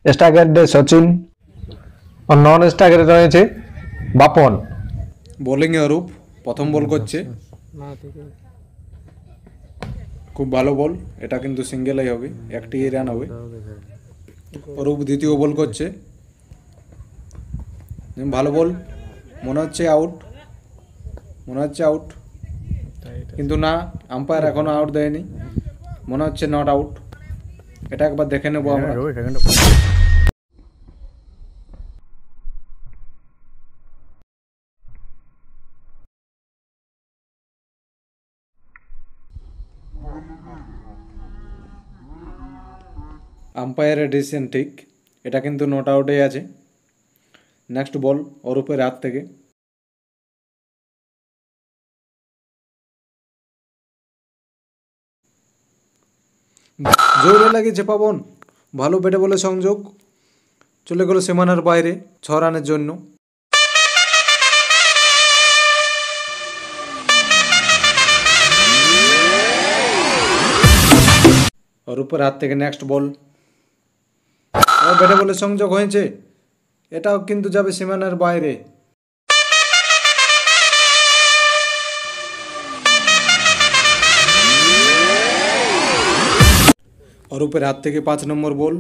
স্ট্রাইকারে সচিন ও নন স্ট্রাইকারে রয়েছে বাপন। বোলিং এ অরূপ প্রথম বল করছে, খুব ভালো বল, এটা কিন্তু সিঙ্গেলই হবে, একটি রান হবে। অরূপ দ্বিতীয় বল করছে, ভালো বল, মনে হচ্ছে আউট, মনে হচ্ছে আউট, কিন্তু না, আম্পায়ার এখনো আউট দেয়নি, মনে হচ্ছে নট আউট। এটা একবার দেখে নেবো আমরা। আম্পায়ারের ডিসিশন ঠিক, এটা কিন্তু নট আউটে আছে। নেক্সট বল অরূপের হাত থেকে, জোরে লাগিয়েছে পাবন, ভালো ব্যাটে বলে সংযোগ, চলে গেল সীমানার বাইরে 6 রানের জন্য। অরূপের হাত থেকে নেক্সট বল, ব্যাটে বলে সংযোগ হয়েছে, এটাও কিন্তু যাবে সীমানার বাইরে। অরূপের হাত থেকে 5 নম্বর বল,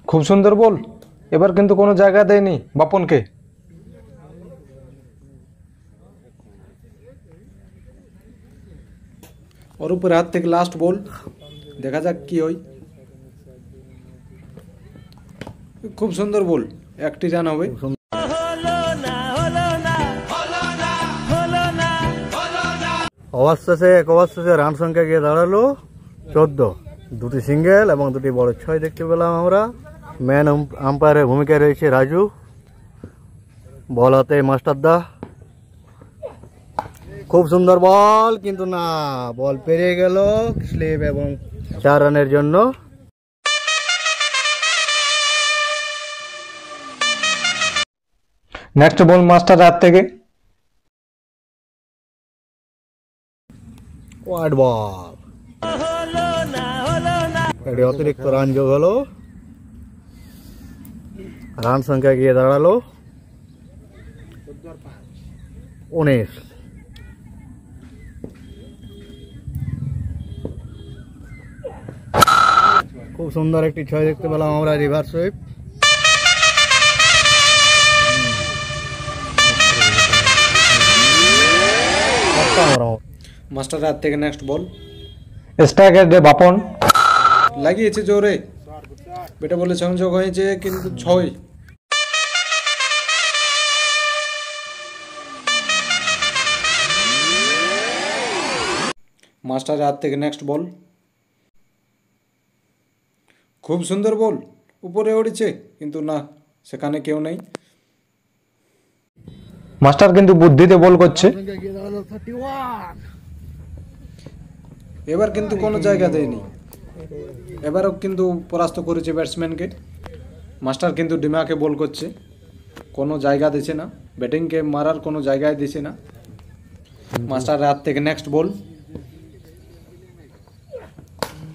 খুব সুন্দর বল, এবার কিন্তু কোনো জায়গা দেয়নি বাপনকে। অরূপের হাত থেকে লাস্ট বল, দেখা যাক কি হয়। খুব সুন্দর বল, একটি রান হবে। ওভার শেষে এক ওভার শেষে রান সংখ্যা গিয়ে দাঁড়ালো 14, দুটি সিঙ্গেল এবং দুটি বড় ছয় দেখতে পেলাম আমরা। ম্যান আম্পায়ারের ভূমিকায় রয়েছে রাজু, বল হাতে মাস্টারদা। খুব সুন্দর বল, কিন্তু না, বল পেরিয়ে গেল স্লিপ এবং 4 রানের জন্য। নেক্সট বল মাস্টার হাত থেকে, ওয়াইড বল, এটি অতিরিক্ত রান যোগ হলো, রান সংখ্যা গিয়ে দাঁড়ালো 19। খুব সুন্দর একটি ছয় দেখতে পেলাম আমরা রিভার্স সুইপ। মাস্টার হাত থেকে নেক্সট বল, স্ট্রাইকারে বাপন লাগিয়েছে জোরে, বেটা বলে সংযোগ হয়েছে, কিন্তু 6। মাস্টারের হাত থেকে নেক্সট বল, খুব সুন্দর বল, উপরে উড়েছে, কিন্তু না, সেখানে কেউ নেই। মাস্টার কিন্তু বুদ্ধিতে বল করছে, এবার কিন্তু কোনো জায়গা দেয়নি, এবারও কিন্তু পরাস্ত করেছে ব্যাটসম্যানকে। মাস্টার কিন্তু ডিমাকে বল করছে, কোনো জায়গা দিছে না, ব্যাটিংকে মারার কোনো জায়গায় দিছে না। মাস্টারের হাত থেকে নেক্সট বল,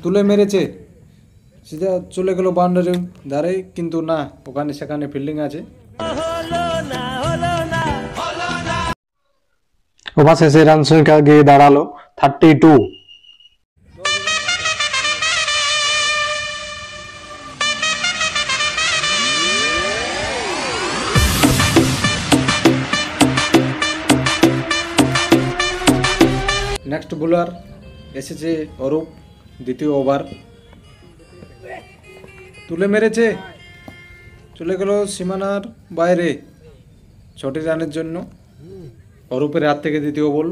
তুলে মেরেছে, সিধা চলে গেল বাউন্ডারি ধারে, কিন্তু না, ওখানে সেখানে ফিল্ডিং আছে। ওভার শেষে রান সংখ্যা গিয়ে দাঁড়ালো 32। নেক্সট বোলার এসেছে অরূপ, দ্বিতীয় ওভার, তুলে মেরেছে, চলে গেল সীমানার বাইরে 6টি রানের জন্য। অরূপের হাত থেকে দ্বিতীয় বল,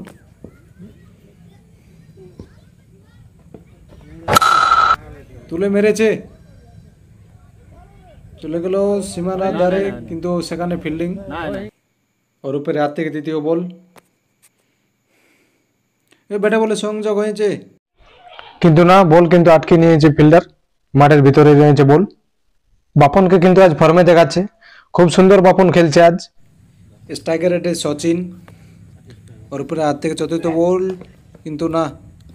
তুলে মেরেছে, চলে গেল সীমানার ধারে, কিন্তু সেখানে ফিল্ডিং। অরূপের হাত থেকে দ্বিতীয় বল, ব্যাটে বলে সংযোগ হয়েছে, কিন্তু না, বল কিন্তু আটকে নিয়েছে ফিল্ডার, মাঠের ভিতরে রয়েছে বল। বাপনকে কিন্তু আজ ফর্মে দেখাচ্ছে, খুব সুন্দর বাপন খেলছে আজ। স্ট্রাইকারে সচিন, অরূপের হাত থেকে চতুর্থ বল, কিন্তু না,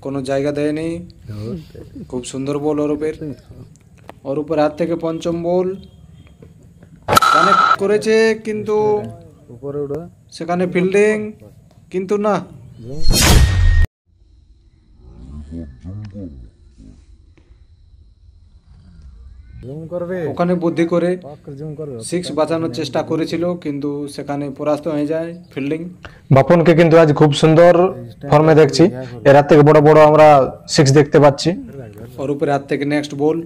কোনো জায়গা দেয়নি, খুব সুন্দর বল অরূপের। ওর উপরে হাত থেকে পঞ্চম বল কানেক্ট করেছে, কিন্তু উপরে উঠো, সেখানে ফিল্ডিং, কিন্তু না, জুম করবে, ওখানে বুদ্ধি করে জুম করবে। 6 বাঁচানোর চেষ্টা করেছিল, কিন্তু সেখানে পরাস্ত হয়ে যায় ফিল্ডিং। বাপনকে কিন্তু আজ খুব সুন্দর ফর্মে দেখছি, এর হাত থেকে বড় বড় আমরা 6 দেখতে পাচ্ছি। ওর উপরে হাত থেকে নেক্সট বল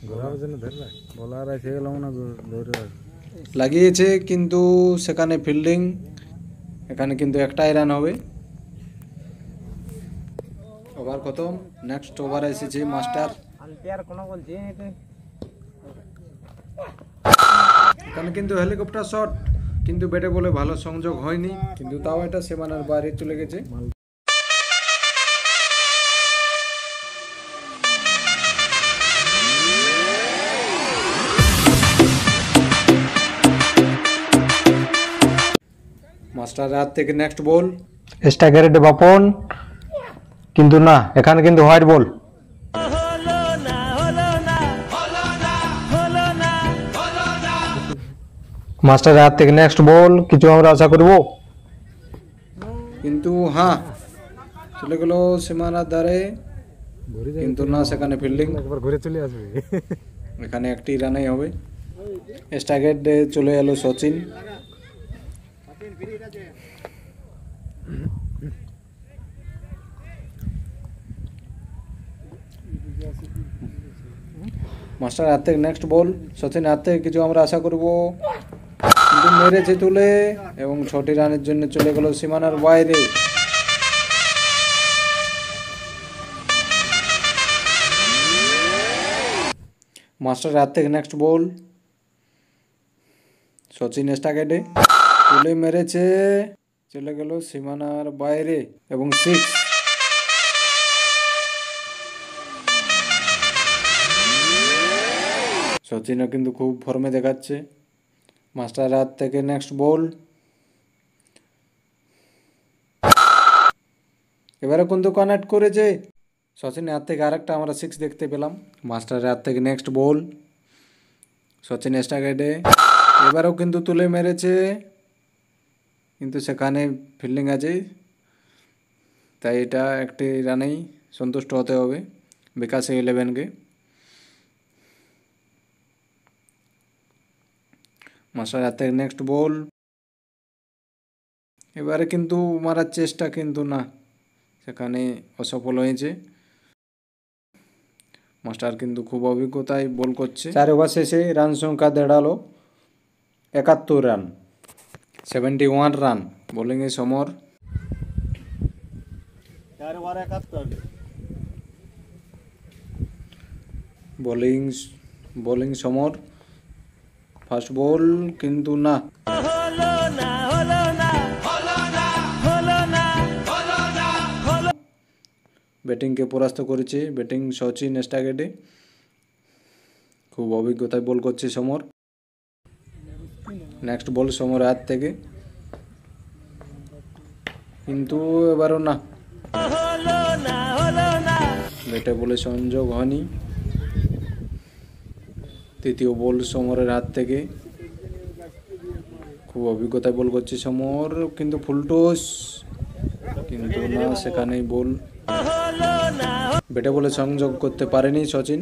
ঘোরার জন্য ধরে রাখ, বলার আছে গেলাম না, ধরে রাখ। লাগিয়েছে, কিন্তু সেখানে ফিল্ডিং, এখানে কিন্তু একটাই রান হবে। ওভার খতম। নেক্সট ওভারে এসেছে মাস্টার। এখানে কিন্তু হেলিকপ্টার শট, কিন্তু ব্যাটে বলে ভালো সংযোগ হয়নি, কিন্তু তাও এটা সীমানার বাইরে চলে গেছে। মাস্টারের হাত থেকে নেক্সট বল, স্ট্রাইকার বাপন, কিন্তু না, এখানে কিন্তু হোয়াইট বল। মাস্টারের হাত থেকে নেক্সট বল, কিছু আমরা আশা করব, কিন্তু হ্যাঁ চলে গেল সীমানার ধারে, কিন্তু না, সেখানে ফিল্ডিং, একবার ঘুরে চলে আসবে। এখানে একটি রানেই হবে। স্ট্রাইকার চলে এলো সচিন। মাস্টার হাত থেকে নেক্সট বল, সচিন হাত থেকে কিছু আমরা আশা করব, কিন্তু মেরেছে তুলে, এবং 6টি রানের জন্য চলে গেল সীমানার বাইরে। মাস্টার হাত থেকে নেক্সট বল, সচিন স্ট্রাইকারে তুলে মেরেছে, চলে গেল সীমানার বাইরে, এবং 6। সচিনও কিন্তু খুব ফর্মে দেখাচ্ছে। মাস্টার হাত থেকে নেক্সট বল, এবারে কিন্তু কানেক্ট করেছে, সচিনের হাত থেকে আরেকটা আমরা 6 দেখতে পেলাম। মাস্টারের হাত থেকে নেক্সট বল, সচিন স্ট্রাইকারে এবারেও কিন্তু তুলে মেরেছে, কিন্তু সেখানে ফিল্ডিং আছে, তাই এটা একটি রানেই সন্তুষ্ট হতে হবে বিকাশ 11কে। মাস্টার হাত থেকে নেক্সট বল, এবারে কিন্তু মারার চেষ্টা, কিন্তু না, সেখানে অসফল হয়েছে। মাস্টার কিন্তু খুব অভিজ্ঞতায় বল করছে। 4 ওভার শেষে রান সংখ্যা দাঁড়ালো 71 রান, 71 রান। বোলিংয়ে সমর, 4 ওভার 71। বোলিং সমর। ফার্স্ট বল, কিন্তু না, ব্যাটিংকে পরাস্ত করেছে। ব্যাটিং সচিন স্ট্রাইকারে খুব অভিজ্ঞতায় বল করছে সমর। নেক্সট বল সমরের হাত থেকে, কিন্তু এবারও না, ব্যাটে বলে সংযোগ হয়নি। তৃতীয় বল সমরের হাত থেকে, খুব অভিজ্ঞতায় বল করছে সমর, কিন্তু ফুলটস, কিন্তু না, সেখানেই বল, ব্যাটে বলে সংযোগ করতে পারেনি সচিন,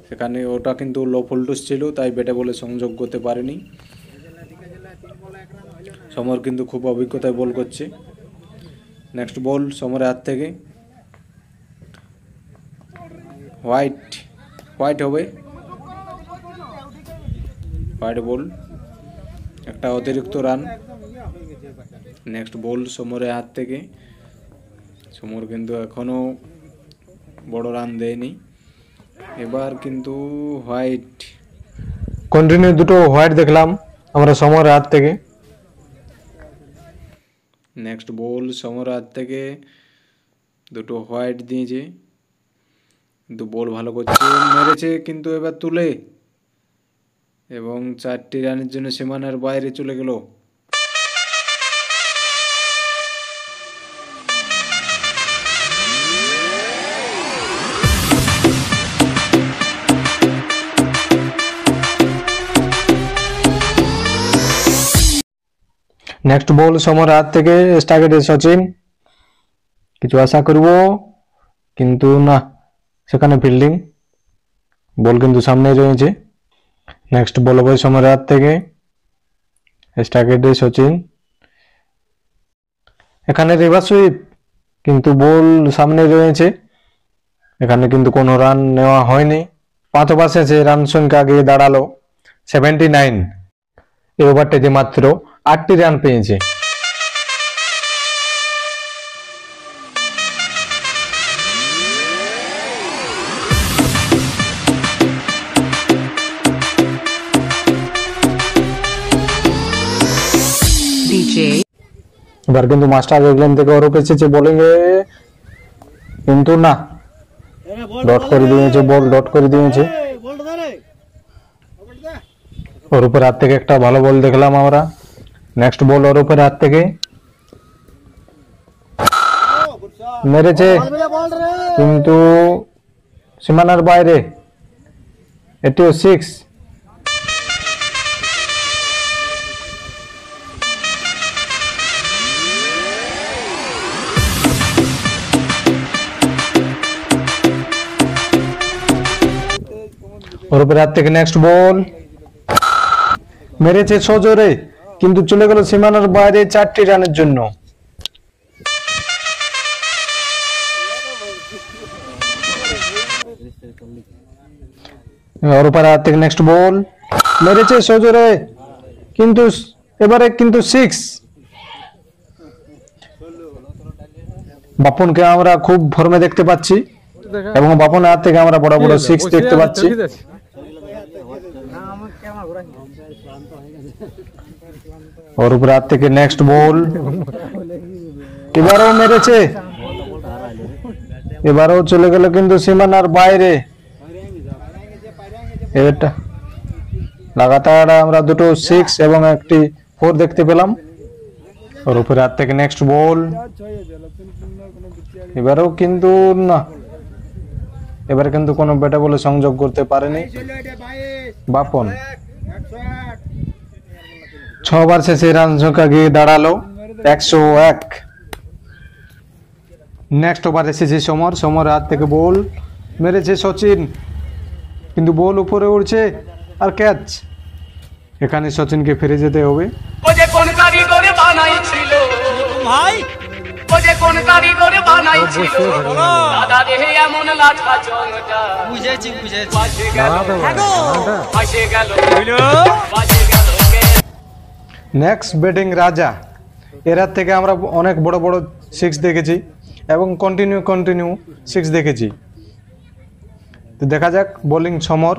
সেখানে ওটা কিন্তু লো ফুলটস ছিল, তাই ব্যাটে বলে সংযোগ করতে পারেনি। সমর কিন্তু খুব অভিজ্ঞতায় বল করছে। নেক্সট বল সমরের হাত থেকে, হোয়াইট হবে, হোয়াইট বল, একটা অতিরিক্ত রান। নেক্সট বল সমরের হাত থেকে, সমর কিন্তু এখনো বড় রান দেয়নি, এবার কিন্তু হোয়াইট, কন্টিনিউ দুটো হোয়াইট দেখলাম আমরা সমরের হাত থেকে। নেক্সট বল সমরের হাত থেকে, দুটো হোয়াইট দিয়েছে, কিন্তু বল ভালো করছে, মেরেছে, কিন্তু এবার তুলে, এবং 4টি রানের জন্য সীমানার বাইরে চলে গেল। নেক্সট বল সমর হাত থেকে স্টার্গেটে সচিন, কিছু আশা করব কিন্তু না, সেখানে ফিল্ডিং, বল কিন্তু সামনে রয়েছে। নেক্সট বল হবে সমর হাত থেকে স্টার্গেটে সচিন, এখানে রিভার্স সুইপ কিন্তু বল সামনে রয়েছে, এখানে কিন্তু কোনো রান নেওয়া হয়নি। 5 ওভার শেষে রান সংখ্যা গিয়ে দাঁড়ালো 79। এই ওভারটিতে মাত্র 8টি রান পেয়েছে। এবার কিন্তু মাস্টার ইংল্যান্ড থেকে ওর এসেছে বোলিং এ, কিন্তু না, ডট করে দিয়েছে, বল ডট করে দিয়েছে। ওর উপর হাত থেকে একটা ভালো বল দেখলাম আমরা। নেক্সট বল ওর উপর হাত থেকে মেরেছে কিন্তু সীমানার বাইরে, এটিও 6। ওর উপরে হাত থেকে নেক্সট বল মেরেছে সজোরে, কিন্তু চলে গেল সীমানার বাইরে 4টি রানের জন্য। ওর উপরে হাত থেকে নেক্সট বল মেরেছে সজোরে, কিন্তু এবারে কিন্তু 6। বাপনকে আমরা খুব ফর্মে দেখতে পাচ্ছি এবং বাপনের হাত থেকে আমরা বড় বড় 6 দেখতে পাচ্ছি। ওর উপর হাত থেকে নেক্সট বল এবারও মেরেছে, এবারও চলে গেল কিন্তু সীমানার বাইরে। এটা লাগাতার আমরা দুটো 6 এবং একটি 4 দেখতে পেলাম। ওর উপর হাত থেকে নেক্সট বল এবারও কিন্তু না, এবারে কিন্তু কোনো ব্যাটে বলে সংযোগ করতে পারেনি বাপন। 6 ওভার শেষে রান সংখ্যা গিয়ে দাঁড়ালো 101। নেক্সট ওভার এসেছে সমর, সমর হাত থেকে বল মেরেছে সচিন, কিন্তু বল উপরে উঠছে আর ক্যাচ। এখানে সচিনকে ফিরে যেতে হবে। নেক্সট ব্যাটিং রাজা, এর হাত থেকে আমরা অনেক বড় বড় 6 দেখেছি এবং কন্টিনিউ 6 দেখেছি। তো দেখা যাক বোলিং সমর।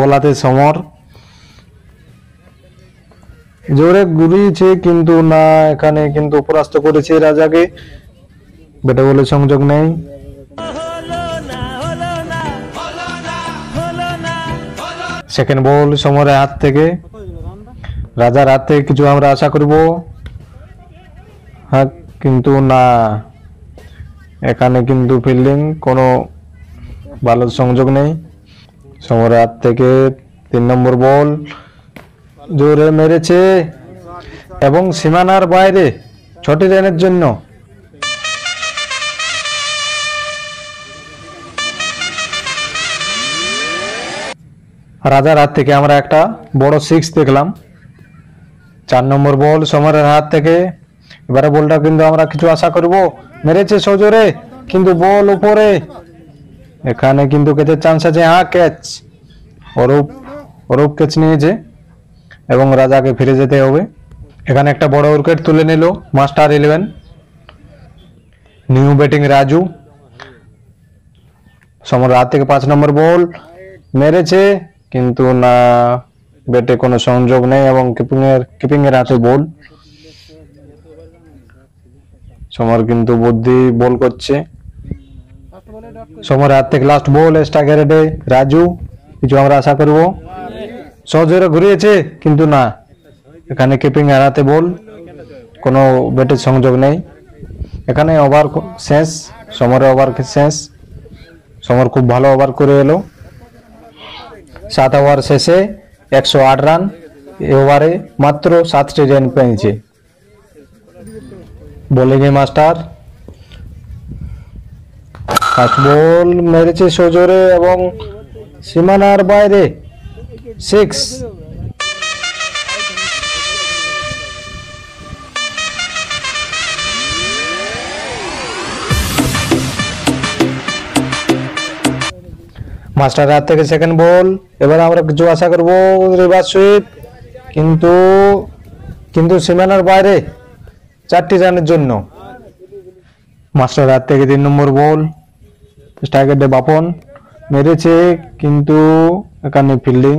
বলাতে সমর জোরে ঘুরিয়েছে কিন্তু না, এখানে কিন্তু পরাস্ত করেছে রাজাকে, ব্যাটে বলে সংযোগ নেই। সেকেন্ড বল সমরের হাত থেকে, রাজার হাত থেকে কিছু আমরা আশা করব, হ্যাঁ কিন্তু না, এখানে কিন্তু ফিল্ডিং কোনো ভালো সংযোগ নেই। সমরের হাত থেকে 3 নম্বর বল জোরে মেরেছে এবং সীমানার বাইরে 6টি রানের জন্য। রাজার হাত থেকে আমরা একটা বড় 6 দেখলাম। 4 নম্বর বল সমরের হাত থেকে, এবারে বলটা কিন্তু আমরা কিছু আশা করব, মেরেছে সজোরে কিন্তু বল উপরে, এখানে কিন্তু ক্যাচের চান্স আছে, হ্যাঁ ক্যাচ, অরূপ ক্যাচ নিয়েছে এবং রাজাকে ফিরে যেতে হবে। এখানে একটা বড় উইকেট তুলে নিল মাস্টার 11। নিউ ব্যাটিং রাজু, সমর হাত থেকে 5 নম্বর বল মেরেছে কিন্তু না, ব্যাটে কোনো সংযোগ নেই এবং কিপিং এর হাতে বল। সমর কিন্তু বুদ্ধি বল করছে। সমর হাত থেকে লাস্ট বল স্ট্রাইক রেটে রাজু, কিছু আমরা আশা করব। সজোরে ঘুরিয়েছে কিন্তু না, এখানে কিপিং এর হাতে বল, কোনো ব্যাটের সংযোগ নেই। এখানে ওভার শেষ, সমরের ওভার শেষ। সমর খুব ভালো ওভার করে এলো। 7 ওভার শেষে 108 রান। এই ওভারে মাত্র 7টি রান পেয়েছে। বোলিংয়ে মাস্টার ফাস্ট বল মেরেছে সজোরে এবং সীমানার বাইরে 6। মাস্টার হাত থেকে সেকেন্ড বল। এবার আমরা কিছু আশা করবো রিভার্স সুইপ, কিন্তু সীমানার বাইরে 4টি রানের জন্য। মাস্টার হাত থেকে 3 নম্বর বল। স্ট্রাইকারে বাপন মেরেছে কিন্তু এখানে ফিল্ডিং,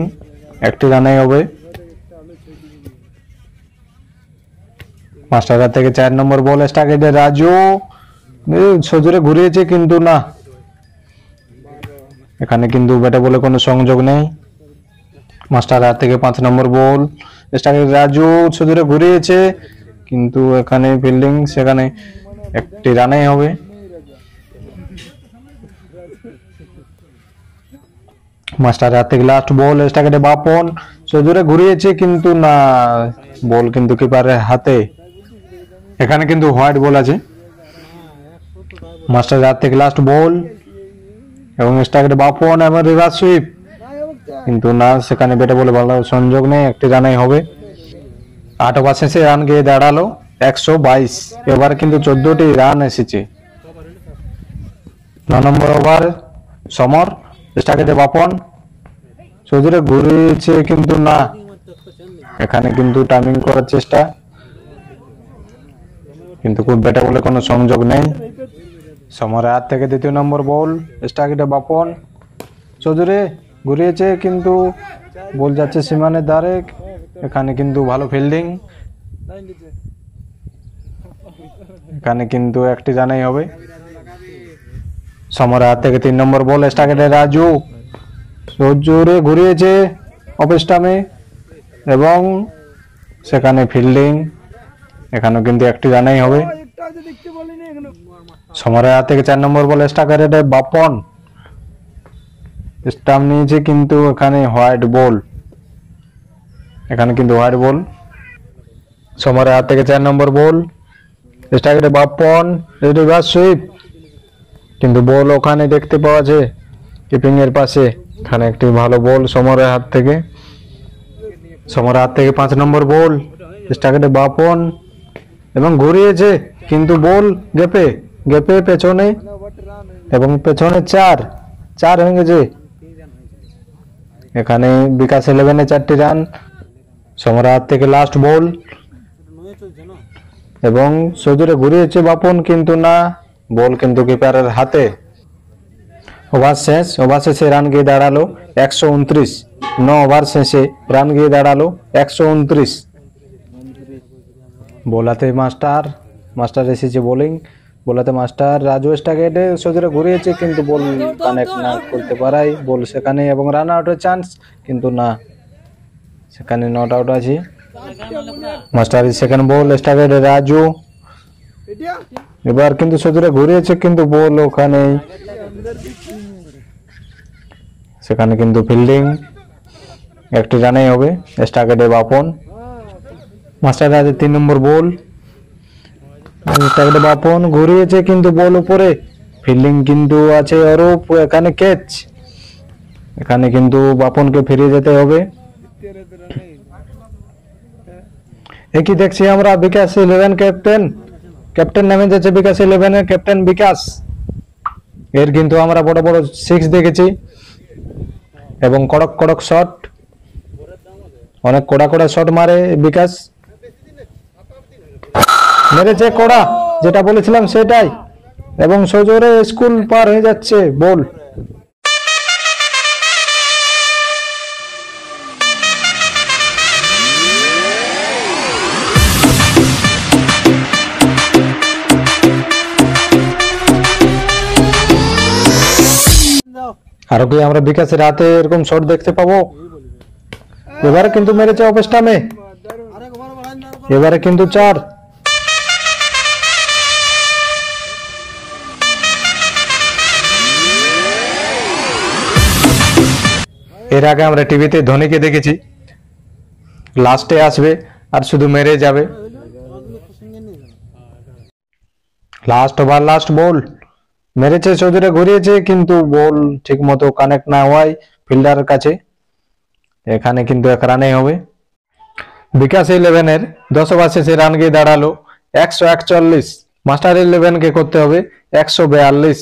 1টি রানে হবে। মাস্টার হাত থেকে 4 নম্বর বল। স্ট্রাইকারে রাজু সজোরে ঘুরিয়েছে কিন্তু না, এখানে কিন্তু ব্যাটে বলে কোনো সংযোগ নেই। মাস্টার হাত থেকে 5 নম্বর বল। স্ট্রাইকারে রাজু সজোরে ঘুরিয়েছে কিন্তু এখানে ফিল্ডিং, সেখানে 1টি রানেই হবে। মাস্টার হাত থেকে লাস্ট বল। স্ট্রাইকারে বাপন সজোরে ঘুরিয়েছে কিন্তু না, বল কিন্তু কিপারের হাতে, এখানে কিন্তু হোয়াইট বল আছে। মাস্টার হাত থেকে লাস্ট বল এবং স্ট্রাইকারে বাপন এবং রিভার্স সুইপ কিন্তু না, সেখানে ব্যাটে বলে ভালো সংযোগ নেই, 1টি রানেই হবে। 8 ওভার শেষে রান গিয়ে দাঁড়ালো 122। এবার কিন্তু 14টি রান এসেছে। 9 নম্বর ওভার সমর। স্ট্রাইকারে বাপন সজোরে ঘুরিয়েছে কিন্তু না, এখানে কিন্তু টাইমিং করার চেষ্টা, কিন্তু খুব ব্যাটে বলে কোনো সংযোগ নেই। সমরের হাত থেকে 2য় নম্বর বল। স্ট্রাইকারে বাপন সজোরে ঘুরিয়েছে কিন্তু বল যাচ্ছে সীমানের ধারে, এখানে কিন্তু ভালো ফিল্ডিং, এখানে কিন্তু 1টি রানেই হবে। সমরের হাত থেকে 3 নম্বর বল। স্ট্রাইকারে রাজু সজোরে ঘুরিয়েছে অফ স্টাম্পে এবং সেখানে ফিল্ডিং, এখানেও কিন্তু 1টি রানেই হবে। সমরের হাত থেকে 4 নম্বর বল। স্ট্রাইকারে বাপন স্টাম্প নিয়েছে কিন্তু এখানে হোয়াইট বল, এখানে কিন্তু হোয়াইট বল। সমরের হাত থেকে 4 নম্বর বল। স্ট্রাইকারে বাপন রিভার্স সুইপ কিন্তু বল ওখানে দেখতে পাওয়া যায় কিপিং এর পাশে, এখানে একটি ভালো বল সমরের হাত থেকে। সমরের হাত থেকে 5 নম্বর বল। স্ট্রাইকারে বাপন এবং ঘুরিয়েছে কিন্তু বল গেপে পেছনে এবং পেছনে 4 হয়ে গেছে, এখানে বিকাশ 11-এ 4টি রান। সমরের হাত থেকে লাস্ট বল এবং সজোরে ঘুরিয়েছে বাপন কিন্তু না, বল কিন্তু কিপারের হাতে। ওভার শেষে রান গিয়ে দাঁড়ালো 129। 9 ওভার শেষে রান গিয়ে দাঁড়ালো 129। বোলাতে মাস্টার এসেছে বোলিং। বোলাতে মাস্টার রাজু স্ট্রাইকারে সজোরে ঘুরিয়েছে কিন্তু বল কানেক্ট না করতে পারায় বল সেখানে এবং রান আউটের চান্স কিন্তু না, সেখানে নট আউট আছে। Master second ball. স্ট্রাইকারে রাজু এবার কিন্তু সজোরে ঘুরিয়েছে কিন্তু বল ওখানে, সেখানে কিন্তু ফিল্ডিং, 1টি রানেই হবে। স্ট্রাইকারে বাপন। মাস্টার রাজু 3 নম্বর বল। স্ট্রাইকারে বাপন ঘুরিয়েছে কিন্তু বল উপরে, ফিল্ডিং কিন্তু আছে অরূপ, এখানে ক্যাচ, এখানে কিন্তু বাপনকে ফিরে যেতে হবে। একই দেখছি আমরা বিকাশ 11 ক্যাপ্টেন নামে যাচ্ছে বিকাশ 11-এর ক্যাপ্টেন বিকাশ। এর কিন্তু আমরা বড় 6 দেখেছি এবং কড়ক শট, অনেক কড়া শট মারে বিকাশ, মেরেছে কড়া, যেটা বলেছিলাম সেটাই, এবং সজোরে স্কুল পার হয়ে যাচ্ছে বল। আরো কি আমরা বিকাশের হাতে এরকম শট দেখতে পাবো? এবারে কিন্তু মেরেছে অফ স্টাম্পে, এবারে কিন্তু 4। এর আগে আমরা টিভিতে ধোনিকে দেখেছি লাস্টে আসবে আর শুধু মেরে যাবে। লাস্ট ওভার লাস্ট বল, মেরেছে চৌধুরী, ঘুরিয়েছে কিন্তু বল ঠিক মতো কানেক্ট না হওয়ায় ফিল্ডারের কাছে। এখানে কিন্তু 1 রানেই হবে। বিকাশ 11-এর 10 ওভার শেষে রান গিয়ে দাঁড়ালো 141। মাস্টার 11কে করতে হবে 142।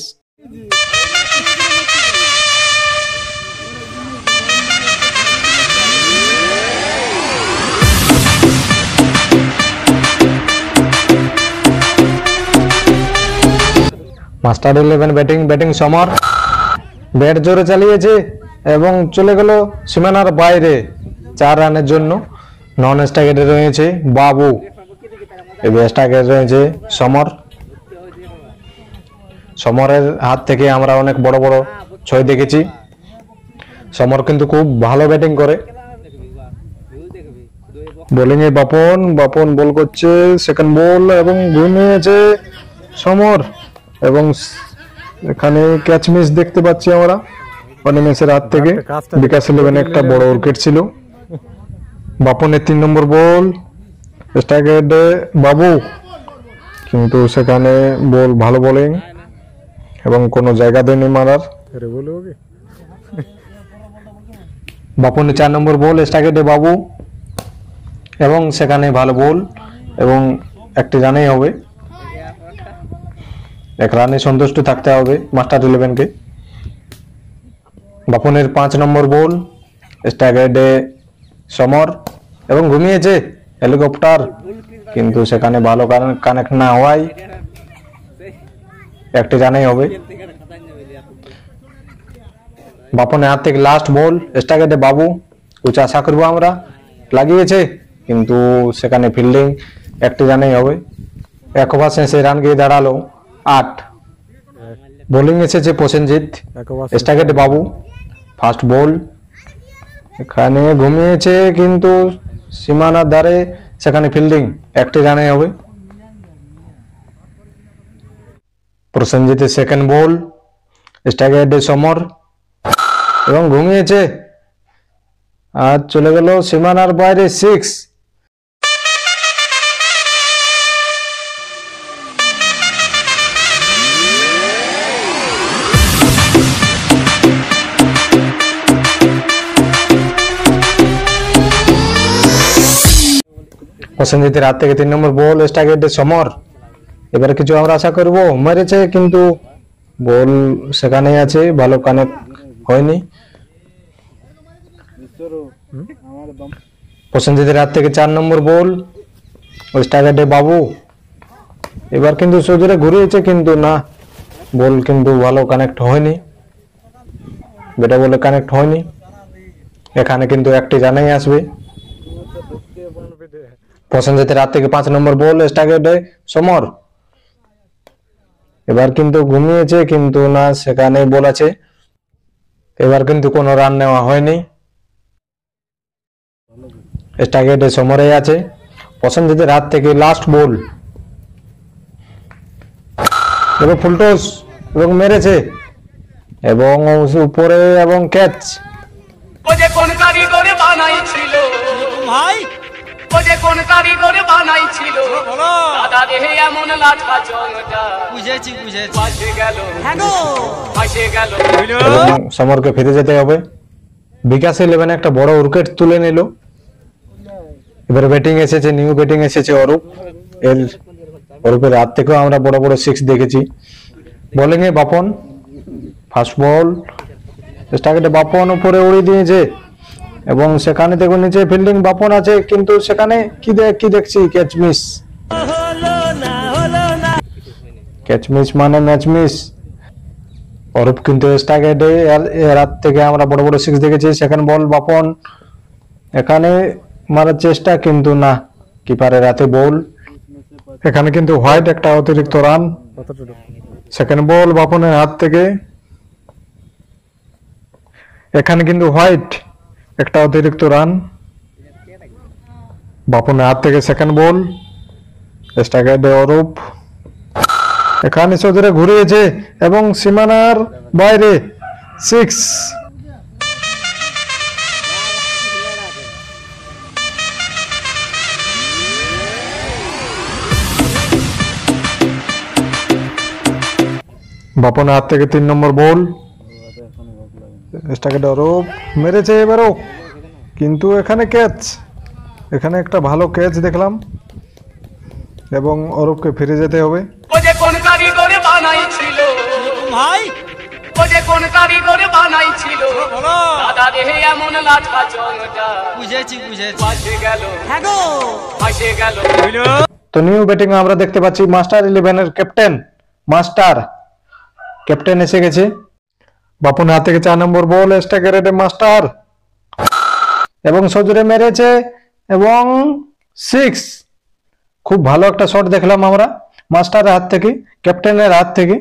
মাস্টার 11 ব্যাটিং সমর, ব্যাট জোরে চালিয়েছে এবং চলে গেল সীমানার বাইরে 4 রানের জন্য। নন স্ট্রাইকারে রয়েছে বাবু, এই স্ট্রাইকারে রয়েছে সমরের হাত থেকে আমরা অনেক বড় বড় 6 দেখেছি। সমর কিন্তু খুব ভালো ব্যাটিং করে। বোলিং এ বাপন বল করছে, সেকেন্ড বল এবং ঘুমিয়েছে সমর এবং এখানে ক্যাচ মিস দেখতে পাচ্ছি আমরা অনিমেষের হাত থেকে। বিকাশ 11 একটা বড় উইকেট ছিল। বাপনের 3 নম্বর বল, স্ট্রাইকারে বাবু, কিন্তু সেখানে বল ভালো বোলিং এবং কোনো জায়গা দেয়নি মারার। বাপনের 4 নম্বর বল, স্ট্রাইকারে বাবু এবং সেখানে ভালো বল এবং একটি রানেই হবে। 1 রানে সন্তুষ্ট থাকতে হবে মাস্টার 11কে। বাপনের 5 নম্বর বল, স্ট্রাইকারে সমর এবং ঘুমিয়েছে হেলিকপ্টার, কিন্তু সেখানে ভালো কানেক্ট না হওয়ায় একটি রানেই হবে। বাপনের হাত থেকে লাস্ট বল, স্ট্রাইকারে বাবু, কুছ আশা করবো আমরা, লাগিয়েছে কিন্তু সেখানে ফিল্ডিং, একটি রানেই হবে। 1 ওভার শেষে রান গিয়ে দাঁড়ালো 8। বোলিং এসেছে প্রসেনজিৎ, স্ট্রাইকারে বাবু, ফার্স্ট বল, এখানে ঘুমিয়েছে কিন্তু সীমানার ধারে, সেখানে ফিল্ডিং, একটি রানে হবে। প্রসেনজিতের সেকেন্ড বল, স্ট্রাইকারে সমর এবং ঘুমিয়েছে আর চলে গেল সীমানার বাইরে 6। প্রসেনজিতের হাত থেকে 3 নম্বর বল, স্ট্রাইকারে সমর, এবারে কিছু আমরা আশা করব, মেরেছে কিন্তু বল সেখানেই আছে, ভালো কানেক্ট হয়নি। প্রসেনজিতের হাত থেকে 4 নম্বর বল, স্ট্রাইকারে বাবু, এবার কিন্তু চৌধুরী ঘুরিয়েছে কিন্তু না, বল কিন্তু ভালো কানেক্ট হয়নি, বেটা বলে কানেক্ট হয়নি। এখানে কিন্তু একটি রানেই আসবে। প্রসেনজিতের হাত থেকে 5 নম্বর বল, স্ট্রাইকারে সমর, এবার কিন্তু ঘুমিয়েছে কিন্তু না, সেখানে বল আছে, এবার কিন্তু কোনো রান নেওয়া হয়নি। স্ট্রাইকারে সমরে আছে। প্রসেনজিতের হাত থেকে লাস্ট বল এবং ফুলটস এবং মেরেছে এবং উপরে এবং ক্যাচ। ওজে কোন কারিগরে বানাইছিল ভাই, ওজে কোন কারিগরে বানাইছিল দাদা রে এমন লাঠা জংটা, বুঝেছি ফাঁসে গেল, হ্যাঁ গো ফাঁসে গেল। সমরকে ফিরে যেতে হবে। বিকাশ 11 একটা বড় উইকেট তুলে নিল। এবারে ব্যাটিং এসেছে, নিউ ব্যাটিং এসেছে অরূপের হাত থেকেও আমরা বড় বড় 6 দেখেছি। বোলিং এ বাপন, ফার্স্ট বল, স্ট্রাইকারে বাপন উপরে উড়িয়ে দিয়েছে এবং সেখানে দেখুন নিচে ফিল্ডিং বাপন আছে কিন্তু সেখানে কি দেখছি, ক্যাচ মিস। ক্যাচ মিস মানে ম্যাচ মিস। অরূপ কিন্তু স্ট্রাইকারে এর হাত থেকে আমরা বড় বড় 6 দেখেছি। সেকেন্ড বল বাপন, এখানে মারার চেষ্টা কিন্তু না, কিপারের হাতে বল। এখানে কিন্তু হোয়াইট, একটা অতিরিক্ত রান। সেকেন্ড বল বাপনের হাত থেকে, এখানে কিন্তু হোয়াইট, একটা অতিরিক্ত রান। বাপনের হাত থেকে সেকেন্ড বল, স্ট্রাইকারে অরূপ, এখানে সজোরে ঘুরিয়েছে এবং সীমানার বাইরে 6। বাপনের হাত থেকে 3 নম্বর বল, স্ট্রাইকারে অরূপ মেরেছে এবারও, কিন্তু এখানে ক্যাচ, এখানে একটা ভালো ক্যাচ দেখলাম এবং অরূপকে ফিরে যেতে হবে। ও যে কোন কারিগরে বানাইছিল ভাই, ও যে কোন কারিগরে বানাইছিল দাদা দেহে এমন লাঠা চংটা, বুঝেছি ফাঁসে গেল, হ্যাঁ গো ফাঁসে গেল। তো নিউ ব্যাটিং আমরা দেখতে পাচ্ছি মাস্টার 11-এর ক্যাপ্টেন এসে গেছে। বাপনের হাত থেকে 4 নম্বর বল, স্ট্রাইকারে মাস্টার এবং সজোরে মেরেছে এবং 6। খুব ভালো একটা শট দেখলাম আমরা মাস্টারের হাত থেকে, ক্যাপ্টেনের হাত থেকে।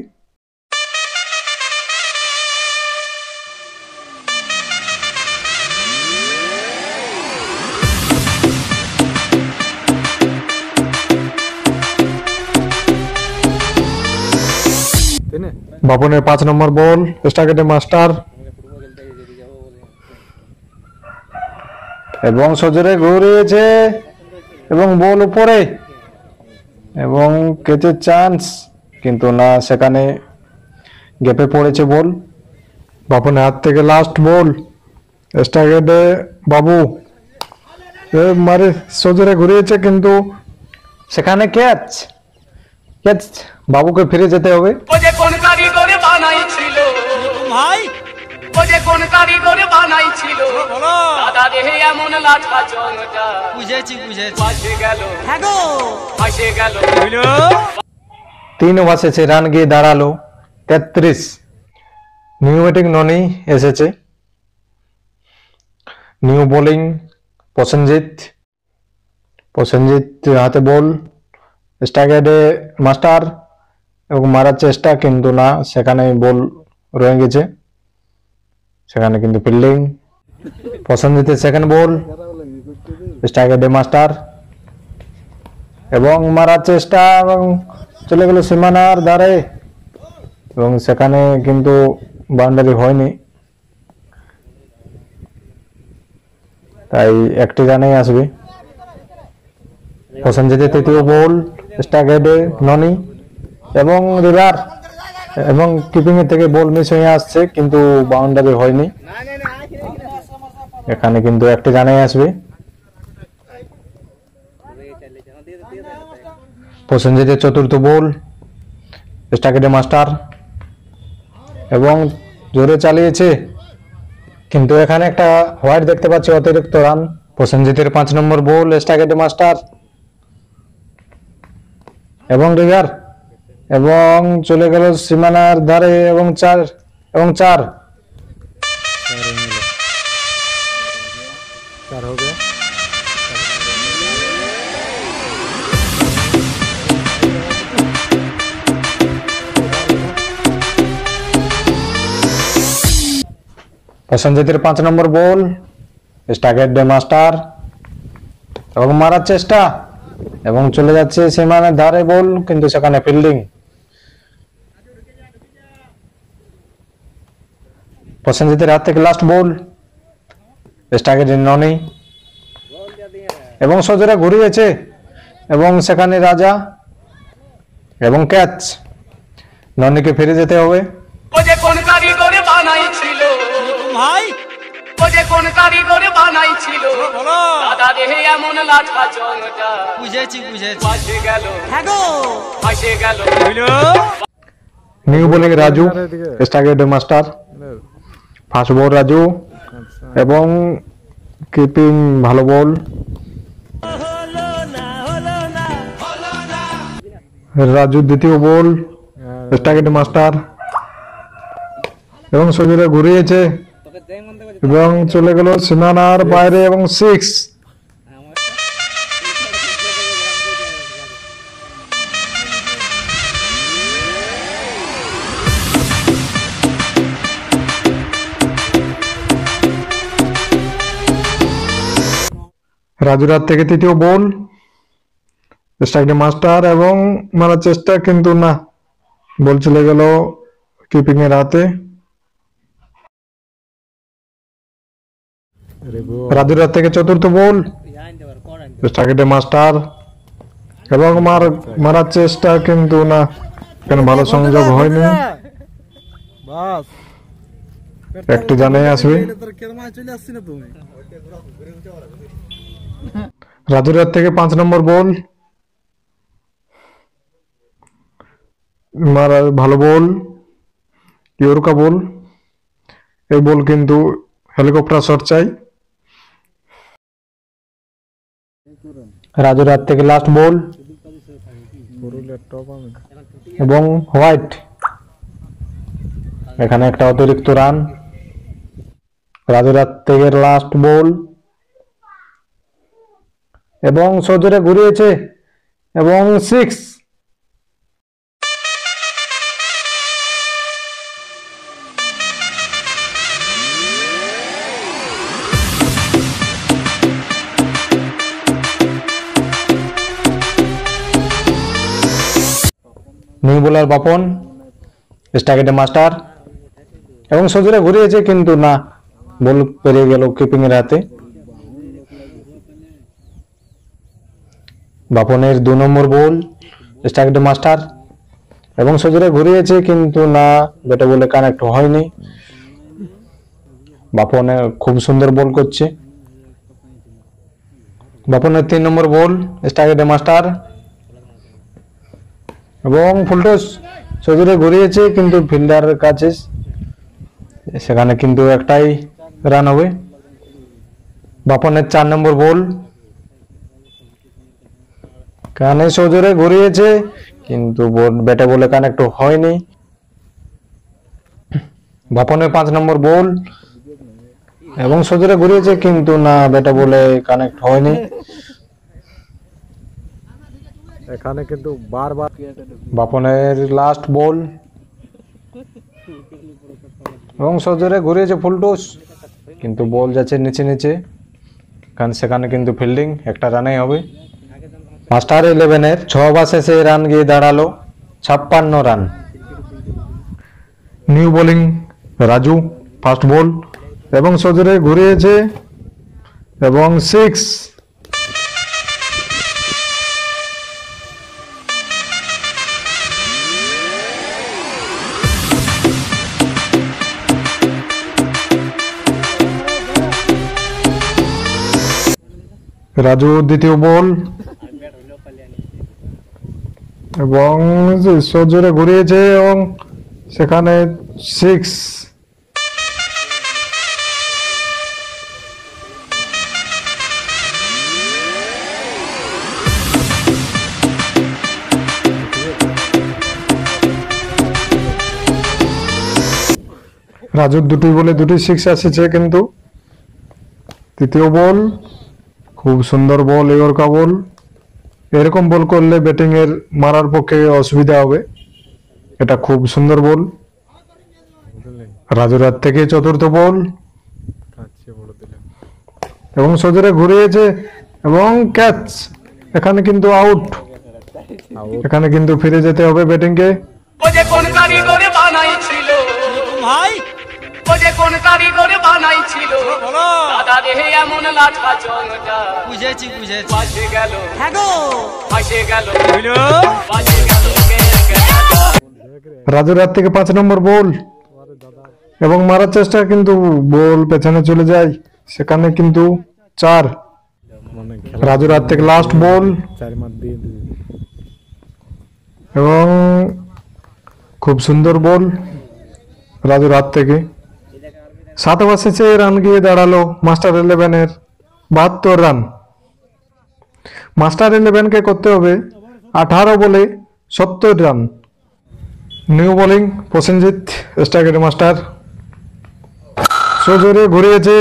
বাপনের 5 নম্বর বল, স্ট্রাইকারে মাস্টার এবং সজোরে ঘুরিয়েছে এবং বল উপরে এবং কেচের চান্স, কিন্তু না, সেখানে গ্যাপে পড়েছে বল। বাপনের হাত থেকে লাস্ট বল, স্ট্রাইকারে বাবু মারে সজোরে ঘুরিয়েছে, কিন্তু সেখানে ক্যাচ, বাবুকে ফিরে যেতে হবে। ও যে কোন কারিগরে বানাইছিল ভাই, ও যে কোন কারিগরে বানাইছিল দাদা দেহে এমন লাঠা চংটা, বুঝেছি ফাঁসে গেল, হ্যাঁ গো ফাঁসে গেল। 3 ওভার শেষে রান গিয়ে দাঁড়ালো 33। নিউ ব্যাটিং ননি এসেছে, নিউ বোলিং প্রসেনজিৎ হাতে বল, স্ট্রাইকারে মাস্টার এবং মারার চেষ্টা, কিন্তু না, সেখানে বল রয়ে গেছে, সেখানে কিন্তু ফিল্ডিং। প্রসেনজিতের সেকেন্ড বল, স্ট্রাইকারে মাস্টার এবং মারার চেষ্টা এবং চলে গেল সীমানার ধারে এবং সেখানে কিন্তু বাউন্ডারি হয়নি, তাই একটি রানেই আসবে। প্রসেনজিতের তৃতীয় বল, স্ট্রাইকারে ননি এবং রিভার এবং কিপিং এর থেকে বল মিস হয়ে আসছে, কিন্তু বাউন্ডারি হয়নি, এখানে কিন্তু একটি রানেই আসবে। প্রসেনজিতের চতুর্থ বল, স্ট্রাইকারে মাস্টার এবং জোরে চালিয়েছে, কিন্তু এখানে একটা হোয়াইট দেখতে পাচ্ছি, অতিরিক্ত রান। প্রসেনজিতের 5 নম্বর বল, স্ট্রাইকারে মাস্টার এবং রিভার এবং চলে গেল সীমানার ধারে এবং 4 हो गया। প্রসেনজিতের 5 নম্বর বল, স্ট্রাইকারে মাস্টার এবং মারার চেষ্টা এবং চলে যাচ্ছে সীমানার ধারে বল, কিন্তু সেখানে ফিল্ডিং। প্রসেনজিতের হাত থেকে লাস্ট বল, স্ট্রাইকারে ননি এবং সজোরে ঘুরিয়েছে এবং সেখানে রাজা এবং ক্যাচ। ননিকে ফিরে যেতে হবে। ও যে কোন কারিগরে বানাইছিল ভাই, ও যে কোন কারিগরে বানাইছিল দাদা দেহে এমন লাঠা চংটা, বুঝেছি ফাঁসে গেল, হ্যাঁ গো ফাঁসে গেল। নিউ বোলিং রাজু, স্ট্রাইকারে মাস্টার, ফার্স্ট বল রাজু এবং কিপিং ভালো বল। রাজু দ্বিতীয় বল, স্ট্রাইকারে মাস্টার এবং সজোরে ঘুরিয়েছে এবং চলে গেল সীমানার বাইরে এবং 6। রাজুর হাত থেকে তৃতীয় বল, স্ট্রাইকে মাস্টার এবং মারার চেষ্টা কিন্তু না, বল চলে গেল কিপিং এর হাতে। রাজুর হাত থেকে চতুর্থ বল, স্ট্রাইকে মাস্টার এবং মারার চেষ্টা কিন্তু না, কেন ভালো সংযোগ হয়নি, একটু জানাই আসবে। রাজুর হাত থেকে 5 নম্বর বল, ভালো বল, ইয়র্কা বল, এই বল কিন্তু হেলিকপ্টার শট চাই। রাজুর হাত থেকে লাস্ট বল এবং হোয়াইট, এখানে একটা অতিরিক্ত রান। রাজুর হাত থেকে লাস্ট বল এবং সজোরে ঘুরিয়েছে এবং 6। নিউ বোলার বাপন, স্ট্রাইকে মাস্টার এবং সজোরে ঘুরিয়েছে কিন্তু না, বল পেরিয়ে গেল কিপিং এর হাতে। বাপনের 2 নম্বর বল, স্ট্রাইকে মাস্টার এবং সজোরে ঘুরিয়েছে কিন্তু না, ব্যাটে বলে কানেক্ট হয়নি। বাপনে খুব সুন্দর বল করছে। বাপনের 3 নম্বর বল, স্ট্রাইকে মাস্টার এবং ফুলটস, সজোরে ঘুরিয়েছে কিন্তু ফিল্ডারের কাছে, সেখানে কিন্তু একটাই রান হবে। বাপনের 4 নম্বর বল, কানে সজোরে ঘুরিয়েছে কিন্তু ব্যাটে বলে কানেক্ট হয়নি। বাপনের 5 নম্বর বল এবং সজোরে ঘুরিয়েছে কিন্তু না, ব্যাটে বলে কানেক্ট হয়নি। এখানে কিন্তু বারবার বাপনের লাস্ট বল এবং সজোরে ঘুরিয়েছে ফুলটস, কিন্তু বল যাচ্ছে নিচে নিচে, কারণ সেখানে কিন্তু ফিল্ডিং, একটা রানেই হবে। মাস্টার 11-এর 6 ওভার শেষে রান গিয়ে দাঁড়ালো 56 run. New bowling Raju, first ball এবং সজোরে ঘুরিয়েছে এবং 6। রাজু দ্বিতীয় বল এবং সজোরে ঘুরিয়েছে এবং সেখানে 6। রাজুর 2টি বলে 2টি 6 আসছে, কিন্তু তৃতীয় বল খুব সুন্দর বল, ইয়র্কা বল, এরকম বল করলে ব্যাটিং এর মারার পক্ষে অসুবিধা হবে, এটা খুব সুন্দর বল। রাজুর হাত থেকে চতুর্থ বল এবং সজোরে ঘুরিয়েছে এবং ক্যাচ, এখানে কিন্তু আউট, এখানে কিন্তু ফিরে যেতে হবে ব্যাটিং কে। ও যে কোন কারিগরে বানাইছিল ভাই, ও যে কোন কারিগরে বানাইছিল, দাদা দেহে এমন লাঠা চংটা, বুঝেছি বাজে গেল, হ্যাঁ গো বাজে গেল, বাজে গেল। রাজুর হাত থেকে 5 নম্বর বল এবং মারার চেষ্টা কিন্তু বল পেছনে চলে যায়, সেখানে কিন্তু 4। রাজুর হাত থেকে লাস্ট বল এবং খুব সুন্দর বল রাজুর হাত থেকে। 7 ওভার শেষে রান গিয়ে দাঁড়ালো মাস্টার 11-এর 72 রান। মাস্টার 11-কে করতে হবে 18 বলে 70 রান। নিউ বোলিং প্রসেনজিৎ, স্ট্রাইকে মাস্টার, সজোরে ঘুরিয়েছে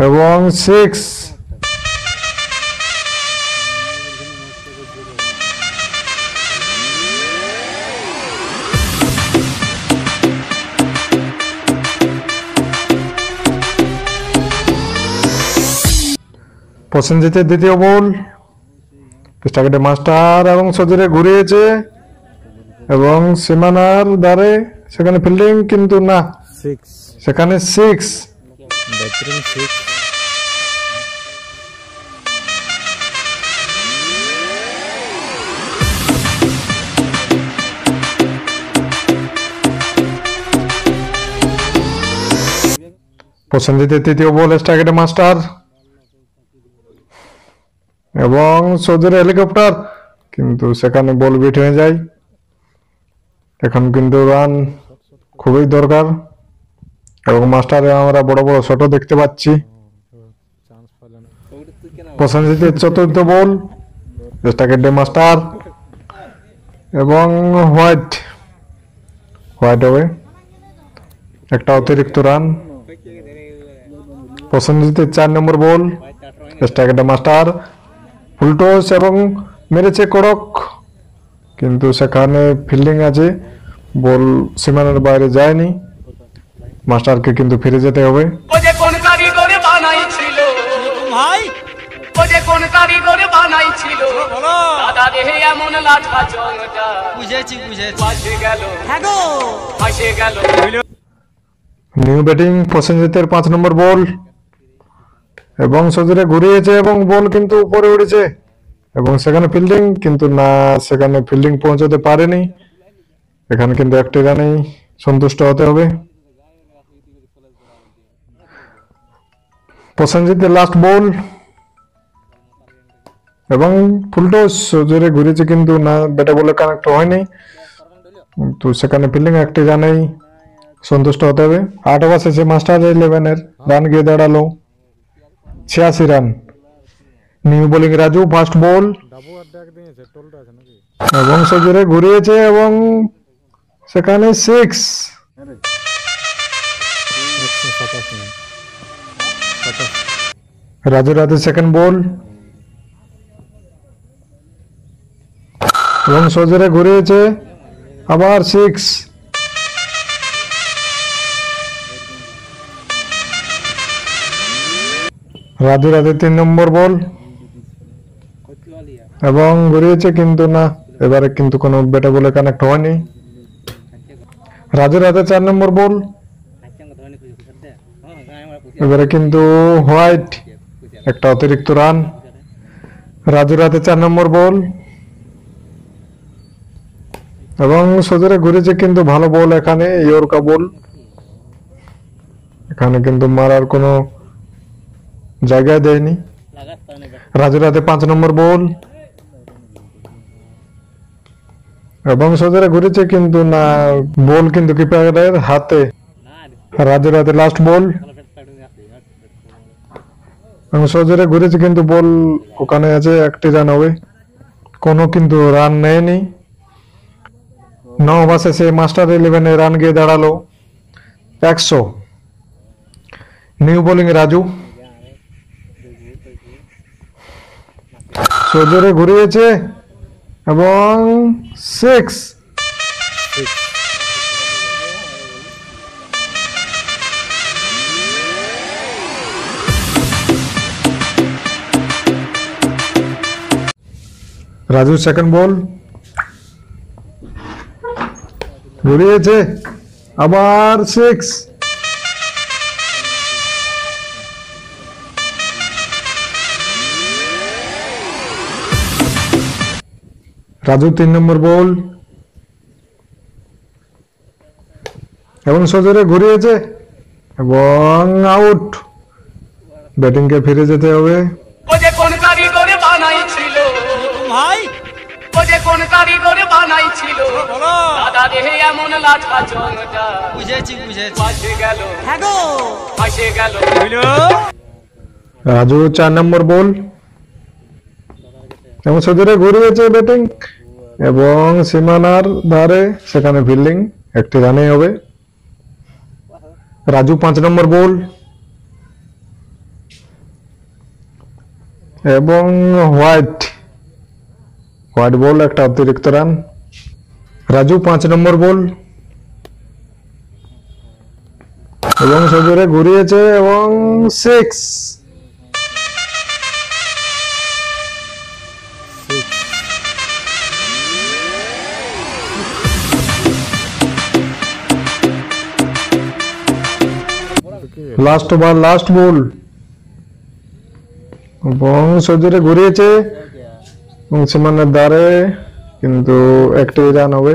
এবং 6। প্রসেনজিতের দ্বিতীয় বল, স্ট্রাইকে মাস্টার এবং সজরে ঘুরিয়েছে এবং সীমানার ধারে সেখানে ফিল্ডিং, কিন্তু না, সেখানে 6। প্রসেনজিতের তৃতীয় বল, স্ট্রাইকে মাস্টার এবং সজরে হেলিকপ্টার, কিন্তু সেখানে বল বিট হয়ে যায়। এখন কিন্তু রান খুবই দরকার এবং মাস্টারে আমরা বড় বড় শটও দেখতে পাচ্ছি। প্রসেনজিতের চতুর্থ বল, স্ট্রাইকে মাস্টার এবং হোয়াইট হবে, একটা অতিরিক্ত রান। প্রসেনজিতের 4 নম্বর বল, স্ট্রাইকে মাস্টার, ফুলটস এবং মেরেছে কড়ক, কিন্তু সেখানে ফিল্ডিং আছে, বল সীমানার বাইরে যায়নি, মাস্টারকে কিন্তু ফিরে যেতে হবে। ও যে কোন কারিগরে বানাইছিল ভাই, ও যে কোন কারিগরে বানাইছিল দাদা দেহে এমন লাঠা জংটা, বুঝেছি ফাঁসে গেল, হ্যাঁ গো ফাঁসে গেল। নিউ ব্যাটিং প্রসেনজিতের 5 নম্বর বল এবং সজরে ঘুরিয়েছে এবং বল কিন্তু উপরে উঠেছে এবং সেখানে ফিল্ডিং, কিন্তু না, সেখানে ফিল্ডিং পৌঁছাতে পারেনি। এখানে কিন্তু একটি রানেই সন্তুষ্ট হতে হবে। প্রসেনজিতের লাস্ট বল এবং ফুলটস সজরে ঘুরিয়েছে, কিন্তু না, ব্যাটে বলে কানেক্ট হয়নি, কিন্তু সেখানে ফিল্ডিং, একটি রানেই সন্তুষ্ট হতে হবে। 8 ওভার শেষে মাস্টার 11-এর রান গিয়ে দাঁড়ালো 86 run. New bowling Raju, first ball এবং সজরে ঘুরিয়েছে এবং সেখানে 6। রাজুর হাতে সেকেন্ড বল এবং সজরে ঘুরিয়েছে, আবার 6। রাজুর হাতে 3 নম্বর বল এবং ঘুরিয়েছে, কিন্তু না, এবারে কিন্তু কোনো ব্যাটে বলে কানেক্ট হয়নি। রাজুর হাতে 4 নম্বর বল, এবারে কিন্তু হোয়াইট, একটা অতিরিক্ত রান। রাজুর হাতে 4 নম্বর বল এবং সজরে ঘুরেছে, কিন্তু ভালো বল, এখানে ইয়র্কা বল, এখানে কিন্তু মারার কোনো জায়গা দেয়নি। রাজুর হাতে 5 নম্বর বল এবং সজরে ঘুরেছে, কিন্তু না, বল কিন্তু কিপারের হাতে। রাজুর হাতে লাস্ট বল এবং সজরে ঘুরেছে, কিন্তু বল ওখানে আছে, একটি রান হবে, কোনো কিন্তু রান নেয়নি। 9 ওভার শেষে মাস্টার 11-এ রান গিয়ে দাঁড়ালো 100। নিউ বোলিং রাজু, সজরে ঘুরিয়েছে এবং 6। রাজু সেকেন্ড বল ঘুরিয়েছে, আবার 6। রাজু 3 নম্বর বল এবং সজরে ঘুরিয়েছে এবং আউট। ব্যাটিং কে ফিরে যেতে হবে। ও যে কোন কারিগরে বানাইছিল ভাই, ও যে কোন কারিগরে বানাইছিল দাদা দেহে এমন লাঠা জংটা, বুঝেছি ফাঁসে গেল, হ্যাঁ গো ফাঁসে গেল। রাজু 4 নম্বর বল এবং সজরে ঘুরিয়েছে ব্যাটিং এবং সীমানার ধারে, সেখানে ফিল্ডিং, একটি রানে হবে। রাজু 5 নম্বর বল এবং হোয়াইট বল, একটা অতিরিক্ত রান। রাজু 5 নম্বর বল এবং সজরে ঘুরিয়েছে এবং 6। লাস্ট ওভার লাস্ট বল এবং সজরে ঘুরিয়েছে এবং সীমানার দ্বারে কিন্তু একটি রান হবে।